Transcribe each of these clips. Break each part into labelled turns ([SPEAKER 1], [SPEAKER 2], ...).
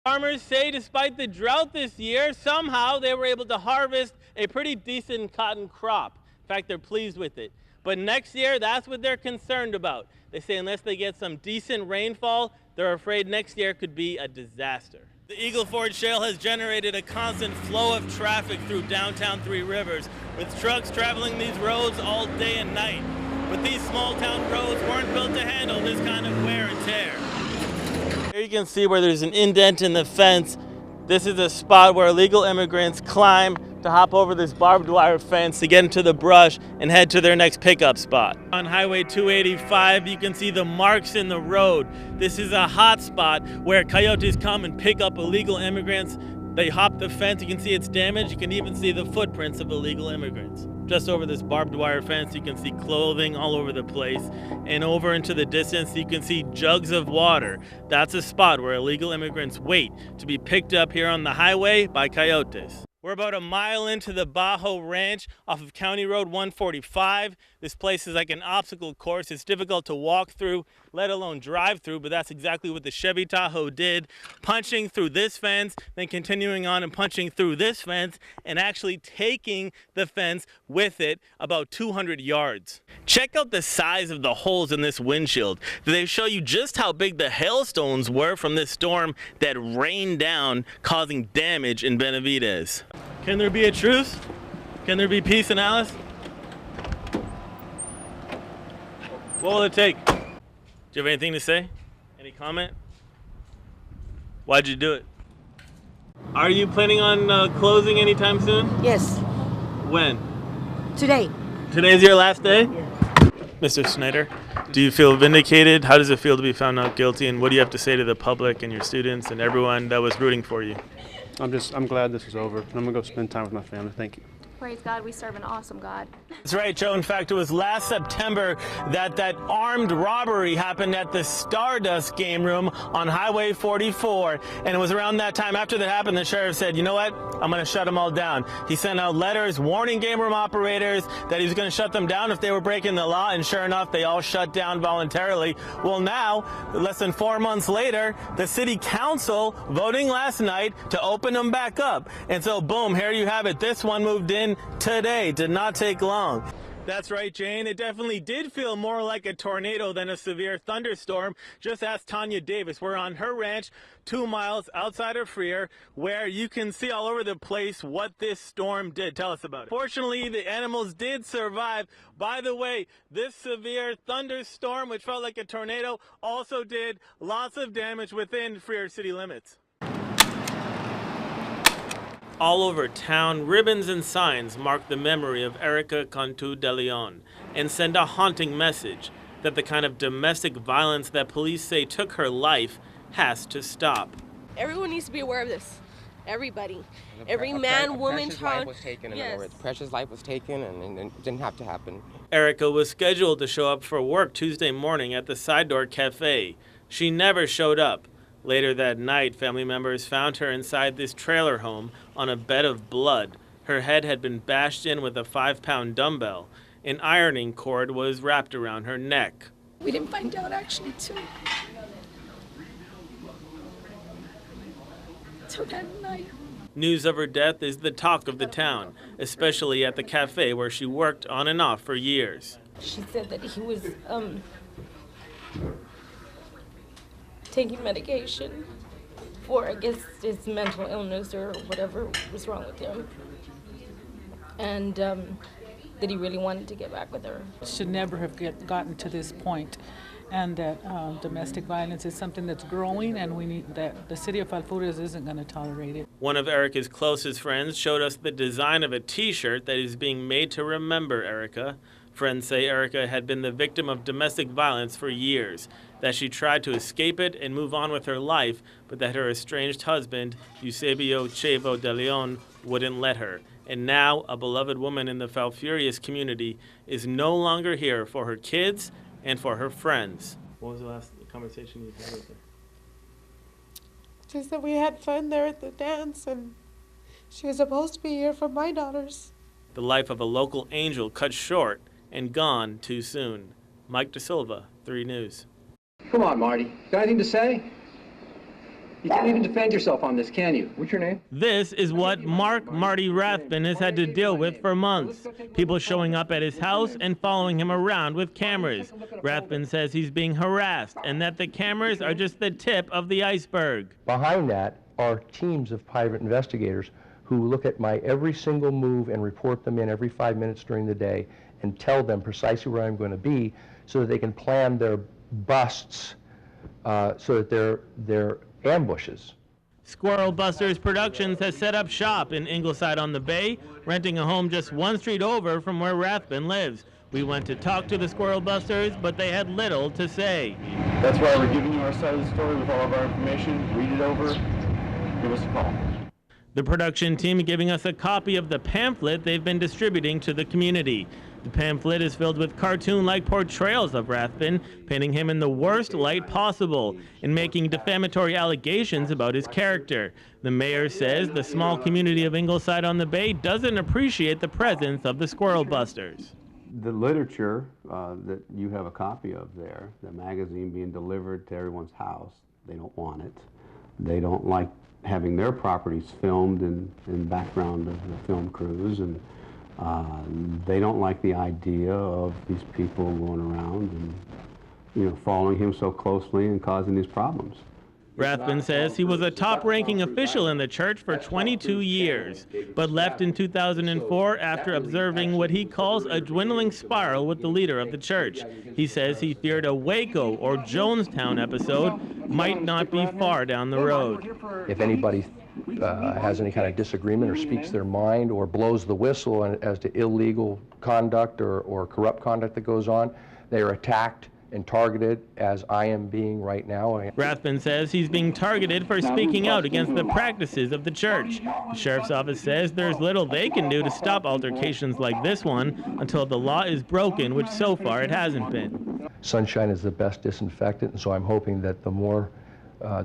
[SPEAKER 1] Farmers say despite the drought this year, somehow they were able to harvest a pretty decent cotton crop. In fact, they're pleased with it. But next year, that's what they're concerned about. They say unless they get some decent rainfall, they're afraid next year could be a disaster. The Eagle Ford Shale has generated a constant flow of traffic through downtown Three Rivers, with trucks traveling these roads all day and night. But these small town roads weren't built to handle this kind of wear and tear. Here you can see where there's an indent in the fence. This is a spot where illegal immigrants climb to hop over this barbed wire fence to get into the brush and head to their next pickup spot. On Highway 285, you can see the marks in the road. This is a hot spot where coyotes come and pick up illegal immigrants. They hop the fence, you can see it's damaged. You can even see the footprints of illegal immigrants. Just over this barbed wire fence, you can see clothing all over the place. And over into the distance, you can see jugs of water. That's a spot where illegal immigrants wait to be picked up here on the highway by coyotes. We're about a mile into the Bajo Ranch off of County Road 145. This place is like an obstacle course. It's difficult to walk through, let alone drive through, but that's exactly what the Chevy Tahoe did. Punching through this fence, then continuing on and punching through this fence, and actually taking the fence with it about 200 yards. Check out the size of the holes in this windshield. They show you just how big the hailstones were from this storm that rained down, causing damage in Benavides. Can there be a truce? Can there be peace in Alice? What will it take? Do you have anything to say? Any comment? Why'd you do it? Are you planning on closing anytime soon?
[SPEAKER 2] Yes.
[SPEAKER 1] When?
[SPEAKER 2] Today.
[SPEAKER 1] Today's your last day?
[SPEAKER 2] Yeah.
[SPEAKER 1] Mr. Snyder, do you feel vindicated? How does it feel to be found not guilty? And what do you have to say to the public and your students and everyone that was rooting for you?
[SPEAKER 3] I'm glad this is over. I'm gonna go spend time with my family. Thank you.
[SPEAKER 4] Praise God, we serve an awesome God.
[SPEAKER 1] That's right, Joe. In fact, it was last September that armed robbery happened at the Stardust game room on Highway 44. And it was around that time, after that happened, the sheriff said, you know what? I'm going to shut them all down. He sent out letters warning game room operators that he was going to shut them down if they were breaking the law. And sure enough, they all shut down voluntarily. Well, now, less than 4 months later, the city council voting last night to open them back up. And so, boom, here you have it. This one moved in today. Did not take long. That's right, Jane. It definitely did feel more like a tornado than a severe thunderstorm. Just ask Tanya Davis. We're on her ranch 2 miles outside of Freer, where you can see all over the place what this storm did. Tell us about it. Fortunately, the animals did survive. By the way, this severe thunderstorm, which felt like a tornado, also did lots of damage within Freer city limits. All over town, ribbons and signs mark the memory of Erica Cantu de Leon and send a haunting message that the kind of domestic violence that police say took her life has to stop.
[SPEAKER 5] Everyone needs to be aware of this. Everybody. Every man, woman, child.
[SPEAKER 6] Precious life was taken and it didn't have to happen.
[SPEAKER 1] Erica was scheduled to show up for work Tuesday morning at the Side Door Cafe. She never showed up. Later that night, family members found her inside this trailer home on a bed of blood. Her head had been bashed in with a 5-pound dumbbell. An ironing cord was wrapped around her neck.
[SPEAKER 5] We didn't find out actually till that night.
[SPEAKER 1] News of her death is the talk of the town, especially at the cafe where she worked on and off for years.
[SPEAKER 5] She said that he was taking medication for, I guess, his mental illness or whatever was wrong with him. And that he really wanted to get back with her.
[SPEAKER 7] Should never have gotten to this point, and that domestic violence is something that's growing, and we need that the city of Alturas isn't going to tolerate it.
[SPEAKER 1] One of Erica's closest friends showed us the design of a t-shirt that is being made to remember Erica. Friends say Erica had been the victim of domestic violence for years, that she tried to escape it and move on with her life, but that her estranged husband, Eusebio Chevo de Leon, wouldn't let her. And now, a beloved woman in the Falfurrias community is no longer here for her kids and for her friends. What was the last conversation you had with her?
[SPEAKER 8] Just that we had fun there at the dance, and she was supposed to be here for my daughters.
[SPEAKER 1] The life of a local angel cut short and gone too soon. Mike De Silva, 3 News.
[SPEAKER 9] Come on, Marty. Got anything to say?
[SPEAKER 2] You can't even defend yourself on this, can you? What's your name?
[SPEAKER 1] This is what Marty Rathbun has had to deal with for months. People showing up at his house and following him around with cameras. Rathbun says he's being harassed and that the cameras are just the tip of the iceberg.
[SPEAKER 9] Behind that are teams of private investigators who look at my every single move and report them in every 5 minutes during the day and tell them precisely where I'm going to be so that they can plan their busts so that they're ambushes.
[SPEAKER 1] Squirrel Busters Productions has set up shop in Ingleside on the Bay, renting a home just one street over from where Rathbun lives. We went to talk to the Squirrel Busters, but they had little to say.
[SPEAKER 3] That's why we're giving you our side of the story with all of our information. Read it over. Give us a call.
[SPEAKER 1] The production team giving us a copy of the pamphlet they've been distributing to the community. The pamphlet is filled with cartoon-like portrayals of Rathbun, painting him in the worst light possible and making defamatory allegations about his character. The mayor says the small community of Ingleside on the Bay doesn't appreciate the presence of the Squirrel Busters.
[SPEAKER 3] The literature that you have a copy of there, the magazine being delivered to everyone's house, they don't want it. They don't like having their properties filmed in background of the film crews, and they don't like the idea of these people going around and following him so closely and causing these problems.
[SPEAKER 1] Rathbun says he was a top-ranking official in the church for 22 years, but left in 2004 after observing what he calls a dwindling spiral with the leader of the church. He says he feared a Waco or Jonestown episode might not be far down the road.
[SPEAKER 9] If anybody has any kind of disagreement or speaks their mind or blows the whistle as to illegal conduct or corrupt conduct that goes on, they are attacked and targeted, as I am being right now.
[SPEAKER 1] Rathbun says he's being targeted for speaking out against the practices of the church. The sheriff's office says there's little they can do to stop altercations like this one until the law is broken, which so far it hasn't been.
[SPEAKER 9] Sunshine is the best disinfectant, and so I'm hoping that the more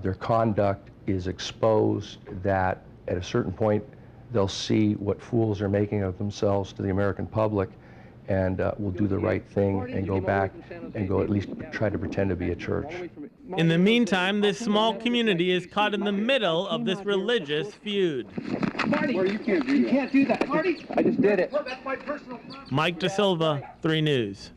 [SPEAKER 9] their conduct is exposed, that at a certain point they'll see what fools they're making of themselves to the American public, and will do the right thing and go back and go at least try to pretend to be a church.
[SPEAKER 1] In the meantime, this small community is caught in the middle of this religious feud.
[SPEAKER 2] Marty, you can't do that. Marty, I just did it. That's my personal.
[SPEAKER 1] Mike DeSilva, 3 News.